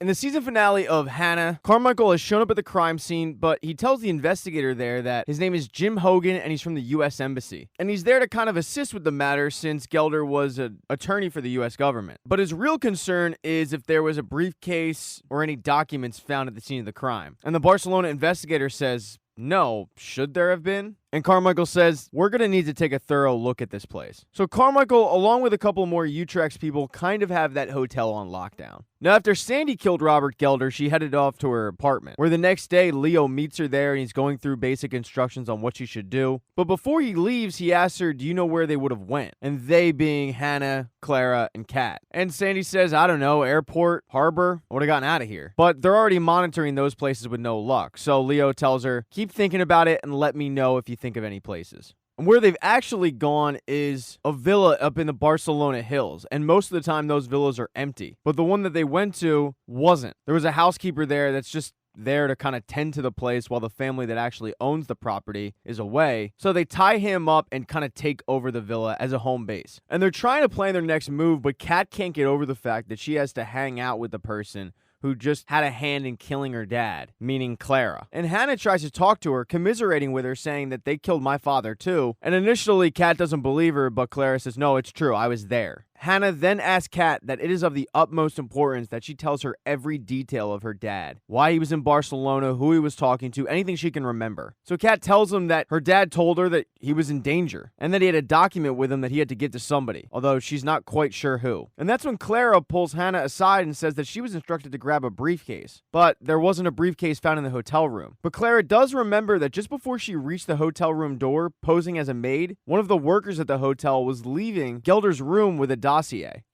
In the season finale of Hanna, Carmichael has shown up at the crime scene, but he tells the investigator there that his name is Jim Hogan and he's from the U.S. Embassy. And he's there to kind of assist with the matter since Gelder was an attorney for the U.S. government. But his real concern is if there was a briefcase or any documents found at the scene of the crime. And the Barcelona investigator says, no, should there have been? And Carmichael says, we're going to need to take a thorough look at this place. So Carmichael, along with a couple more Utrecht people, kind of have that hotel on lockdown. Now, after Sandy killed Robert Gelder, she headed off to her apartment, where the next day, Leo meets her there and he's going through basic instructions on what she should do. But before he leaves, he asks her, do you know where they would have went? And they being Hanna, Clara, and Kat. And Sandy says, I don't know, airport, harbor, I would have gotten out of here. But they're already monitoring those places with no luck. So Leo tells her, keep thinking about it and let me know if you think of any places. And where they've actually gone is a villa up in the Barcelona hills. And most of the time, those villas are empty. But the one that they went to wasn't. There was a housekeeper there that's just there to kind of tend to the place while the family that actually owns the property is away. So they tie him up and kind of take over the villa as a home base. And they're trying to plan their next move, but Kat can't get over the fact that she has to hang out with the person who just had a hand in killing her dad, meaning Clara. And Hanna tries to talk to her, commiserating with her, saying that they killed my father too. And initially, Kat doesn't believe her, but Clara says, no, it's true, I was there. Hanna then asks Kat that it is of the utmost importance that she tells her every detail of her dad, why he was in Barcelona, who he was talking to, anything she can remember. So Kat tells him that her dad told her that he was in danger, and that he had a document with him that he had to give to somebody, although she's not quite sure who. And that's when Clara pulls Hanna aside and says that she was instructed to grab a briefcase, but there wasn't a briefcase found in the hotel room. But Clara does remember that just before she reached the hotel room door, posing as a maid, one of the workers at the hotel was leaving Gelder's room with a dossier.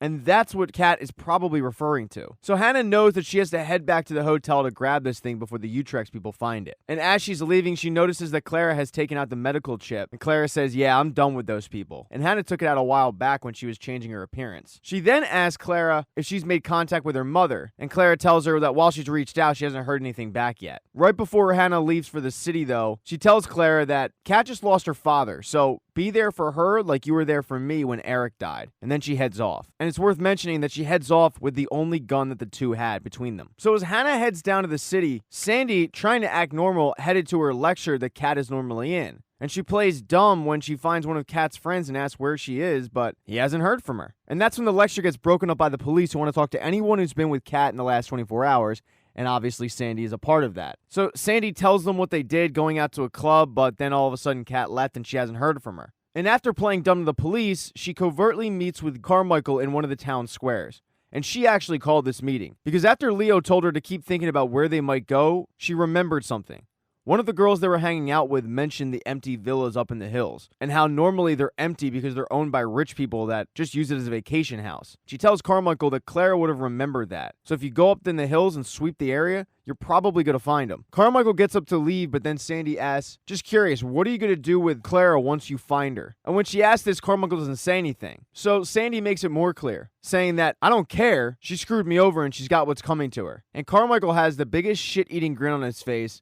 And that's what Kat is probably referring to. So Hanna knows that she has to head back to the hotel to grab this thing before the Utrecht people find it. And as she's leaving, she notices that Clara has taken out the medical chip. And Clara says, yeah, I'm done with those people. And Hanna took it out a while back when she was changing her appearance. She then asks Clara if she's made contact with her mother. And Clara tells her that while she's reached out, she hasn't heard anything back yet. Right before Hanna leaves for the city, though, she tells Clara that Kat just lost her father. So be there for her like you were there for me when Eric died. And then she heads off. And it's worth mentioning that she heads off with the only gun that the two had between them. So as Hanna heads down to the city, Sandy, trying to act normal, headed to her lecture that Kat is normally in. And she plays dumb when she finds one of Kat's friends and asks where she is, but he hasn't heard from her. And that's when the lecture gets broken up by the police who want to talk to anyone who's been with Kat in the last 24 hours. And obviously Sandy is a part of that. So Sandy tells them what they did going out to a club, but then all of a sudden Kat left and she hasn't heard from her. And after playing dumb to the police, she covertly meets with Carmichael in one of the town squares. And she actually called this meeting because after Leo told her to keep thinking about where they might go, she remembered something. One of the girls they were hanging out with mentioned the empty villas up in the hills and how normally they're empty because they're owned by rich people that just use it as a vacation house. She tells Carmichael that Clara would have remembered that. So if you go up in the hills and sweep the area, you're probably going to find them. Carmichael gets up to leave, but then Sandy asks, just curious, what are you going to do with Clara once you find her? And when she asks this, Carmichael doesn't say anything. So Sandy makes it more clear, saying that, I don't care, she screwed me over and she's got what's coming to her. And Carmichael has the biggest shit-eating grin on his face,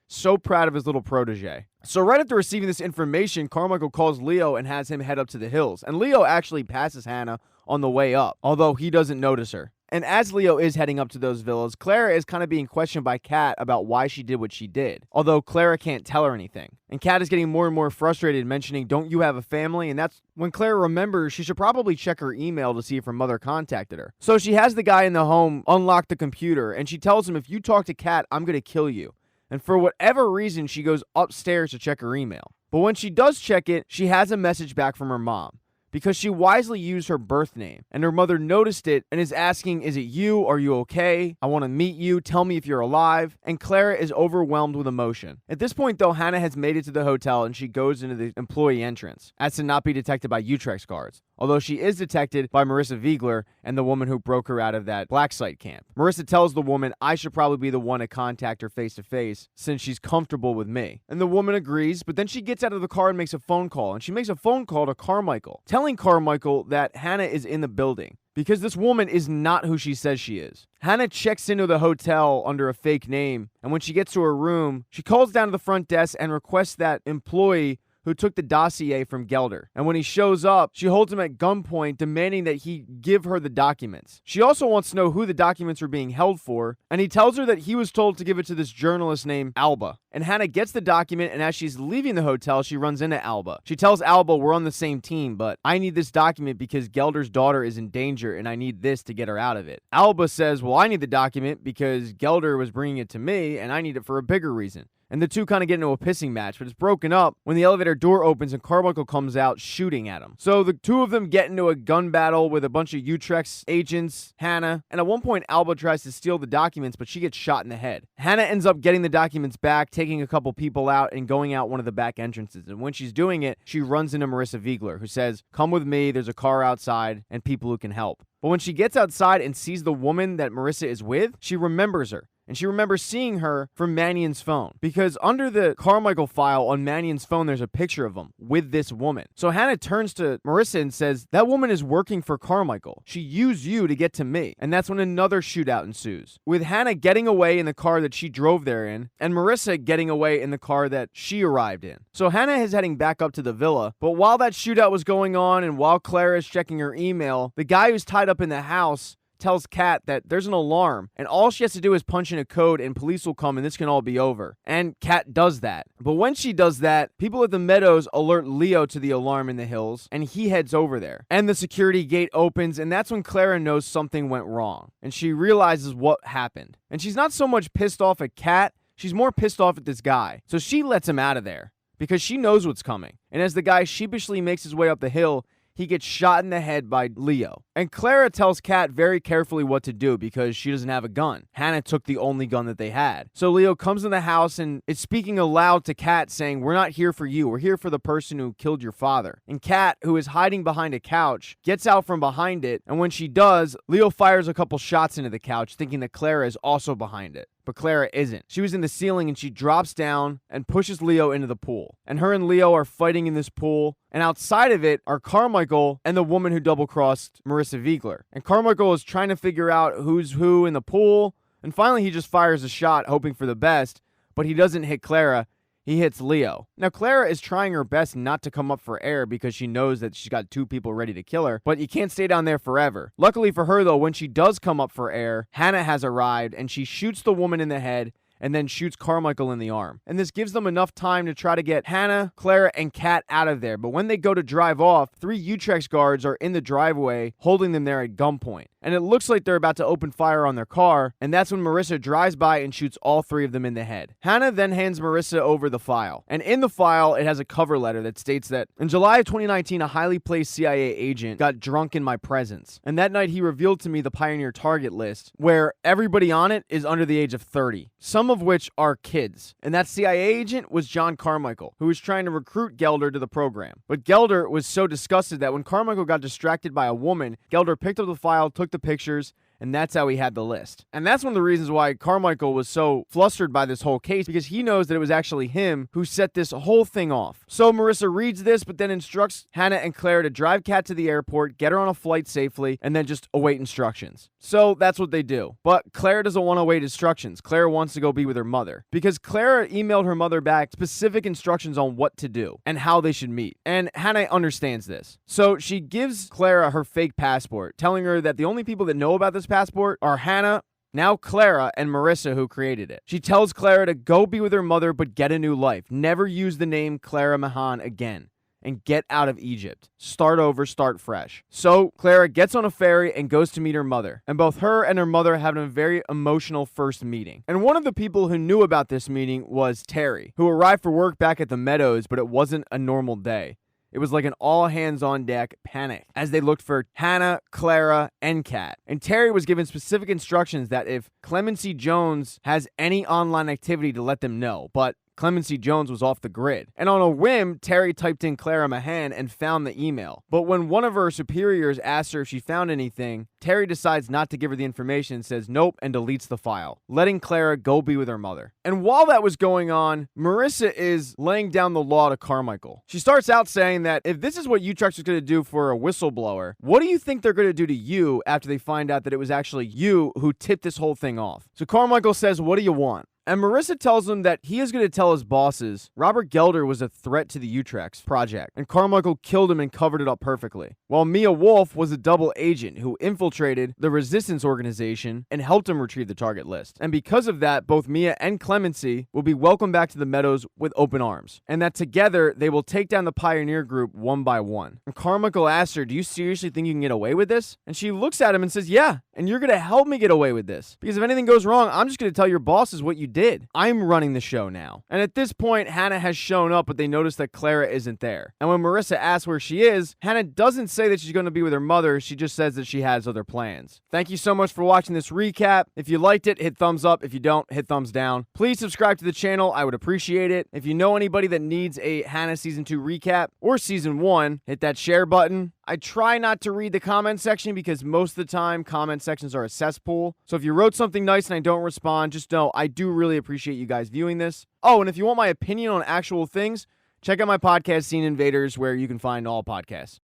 so proud of his little protege. So right after receiving this information, Carmichael calls Leo and has him head up to the hills. And Leo actually passes Hanna on the way up, although he doesn't notice her. And as Leo is heading up to those villas, Clara is kind of being questioned by Kat about why she did what she did, although Clara can't tell her anything. And Kat is getting more and more frustrated, mentioning, don't you have a family? And that's when Clara remembers she should probably check her email to see if her mother contacted her. So she has the guy in the home unlock the computer, and she tells him, if you talk to Kat, I'm going to kill you. And for whatever reason, she goes upstairs to check her email. But when she does check it, she has a message back from her mom, because she wisely used her birth name. And her mother noticed it and is asking, is it you? Are you okay? I want to meet you. Tell me if you're alive. And Clara is overwhelmed with emotion. At this point, though, Hanna has made it to the hotel and she goes into the employee entrance, as to not be detected by Utrecht guards. Although she is detected by Marissa Wiegler and the woman who broke her out of that black site camp. Marissa tells the woman, I should probably be the one to contact her face to face since she's comfortable with me. And the woman agrees, but then she gets out of the car and makes a phone call. And she makes a phone call to Carmichael, telling Carmichael that Hanna is in the building, because this woman is not who she says she is. Hanna checks into the hotel under a fake name, and when she gets to her room, she calls down to the front desk and requests that employee who took the dossier from Gelder. And when he shows up, she holds him at gunpoint, demanding that he give her the documents. She also wants to know who the documents are being held for, and he tells her that he was told to give it to this journalist named Alba. And Hanna gets the document, and as she's leaving the hotel, she runs into Alba. She tells Alba, we're on the same team, but I need this document because Gelder's daughter is in danger, and I need this to get her out of it. Alba says, well, I need the document because Gelder was bringing it to me, and I need it for a bigger reason. And the two kind of get into a pissing match, but it's broken up when the elevator door opens and Carmichael comes out shooting at him. So the two of them get into a gun battle with a bunch of Utrecht's agents, Hanna, and at one point Alba tries to steal the documents, but she gets shot in the head. Hanna ends up getting the documents back, taking a couple people out, and going out one of the back entrances. And when she's doing it, she runs into Marissa Wiegler, who says, come with me, there's a car outside, and people who can help. But when she gets outside and sees the woman that Marissa is with, she remembers her. And she remembers seeing her from Mannion's phone. Because under the Carmichael file on Mannion's phone, there's a picture of him with this woman. So Hanna turns to Marissa and says, that woman is working for Carmichael. She used you to get to me. And that's when another shootout ensues, with Hanna getting away in the car that she drove there in, and Marissa getting away in the car that she arrived in. So Hanna is heading back up to the villa. But while that shootout was going on, and while Clara is checking her email, the guy who's tied up in the house tells Kat that there's an alarm, and all she has to do is punch in a code and police will come and this can all be over. And Kat does that. But when she does that, people at the Meadows alert Leo to the alarm in the hills, and he heads over there. And the security gate opens, and that's when Clara knows something went wrong, and she realizes what happened. And she's not so much pissed off at Kat, she's more pissed off at this guy. So she lets him out of there, because she knows what's coming. And as the guy sheepishly makes his way up the hill, he gets shot in the head by Leo. And Clara tells Kat very carefully what to do because she doesn't have a gun. Hanna took the only gun that they had. So Leo comes in the house and is speaking aloud to Kat saying, we're not here for you. We're here for the person who killed your father. And Kat, who is hiding behind a couch, gets out from behind it. And when she does, Leo fires a couple shots into the couch, thinking that Clara is also behind it. But Clara isn't. She was in the ceiling and she drops down and pushes Leo into the pool. And her and Leo are fighting in this pool. And outside of it are Carmichael and the woman who double-crossed Marissa Wiegler. And Carmichael is trying to figure out who's who in the pool. And finally he just fires a shot hoping for the best. But he doesn't hit Clara. He hits Leo. Now, Clara is trying her best not to come up for air because she knows that she's got two people ready to kill her, but you can't stay down there forever. Luckily for her, though, when she does come up for air, Hanna has arrived and she shoots the woman in the head and then shoots Carmichael in the arm. And this gives them enough time to try to get Hanna, Clara, and Kat out of there. But when they go to drive off, 3 Utrecht guards are in the driveway holding them there at gunpoint. And it looks like they're about to open fire on their car, and that's when Marissa drives by and shoots all 3 of them in the head. Hanna then hands Marissa over the file. And in the file, it has a cover letter that states that in July of 2019, a highly placed CIA agent got drunk in my presence. And that night, he revealed to me the Pioneer target list, where everybody on it is under the age of 30. Some of which are kids. And that CIA agent was John Carmichael, who was trying to recruit Gelder to the program. But Gelder was so disgusted that when Carmichael got distracted by a woman, Gelder picked up the file, took the pictures, and that's how he had the list. And that's one of the reasons why Carmichael was so flustered by this whole case, because he knows that it was actually him who set this whole thing off. So Marissa reads this, but then instructs Hanna and Clara to drive Kat to the airport, get her on a flight safely, and then just await instructions. So that's what they do. But Clara doesn't want to await instructions. Clara wants to go be with her mother, because Clara emailed her mother back specific instructions on what to do and how they should meet. And Hanna understands this. So she gives Clara her fake passport, telling her that the only people that know about this passport are Hanna, now Clara, and Marissa, who created it. She tells Clara to go be with her mother but get a new life. Never use the name Clara Mahan again. And get out of Egypt. Start over, start fresh. So Clara gets on a ferry and goes to meet her mother. And both her and her mother have a very emotional first meeting. And one of the people who knew about this meeting was Terry, who arrived for work back at the Meadows, but it wasn't a normal day. It was like an all-hands-on-deck panic as they looked for Hanna, Clara, and Kat. And Terry was given specific instructions that if Clemency Jones has any online activity to let them know, but Clemency Jones was off the grid. And on a whim, Terry typed in Clara Mahan and found the email. But when one of her superiors asked her if she found anything, Terry decides not to give her the information and says nope and deletes the file, letting Clara go be with her mother. And while that was going on, Marissa is laying down the law to Carmichael. She starts out saying that if this is what Utrecht is going to do for a whistleblower, what do you think they're going to do to you after they find out that it was actually you who tipped this whole thing off? So Carmichael says, what do you want? And Marissa tells him that he is going to tell his bosses Robert Gelder was a threat to the Utrecht project, and Carmichael killed him and covered it up perfectly. While Mia Wolf was a double agent who infiltrated the resistance organization and helped him retrieve the target list. And because of that, both Mia and Clemency will be welcomed back to the Meadows with open arms, and that together they will take down the Pioneer group one by one. And Carmichael asks her, do you seriously think you can get away with this? And she looks at him and says, yeah, and you're going to help me get away with this. Because if anything goes wrong, I'm just going to tell your bosses what you did. I'm running the show now. And at this point, Hanna has shown up, but they notice that Clara isn't there. And when Marissa asks where she is, Hanna doesn't say that she's going to be with her mother. She just says that she has other plans. Thank you so much for watching this recap. If you liked it, hit thumbs up. If you don't, hit thumbs down. Please subscribe to the channel. I would appreciate it. If you know anybody that needs a Hanna Season 2 recap or Season 1, hit that share button. I try not to read the comment section because most of the time comment sections are a cesspool. So if you wrote something nice and I don't respond, just know I do really appreciate you guys viewing this. Oh, and if you want my opinion on actual things, check out my podcast, Scene Invaders, where you can find all podcasts.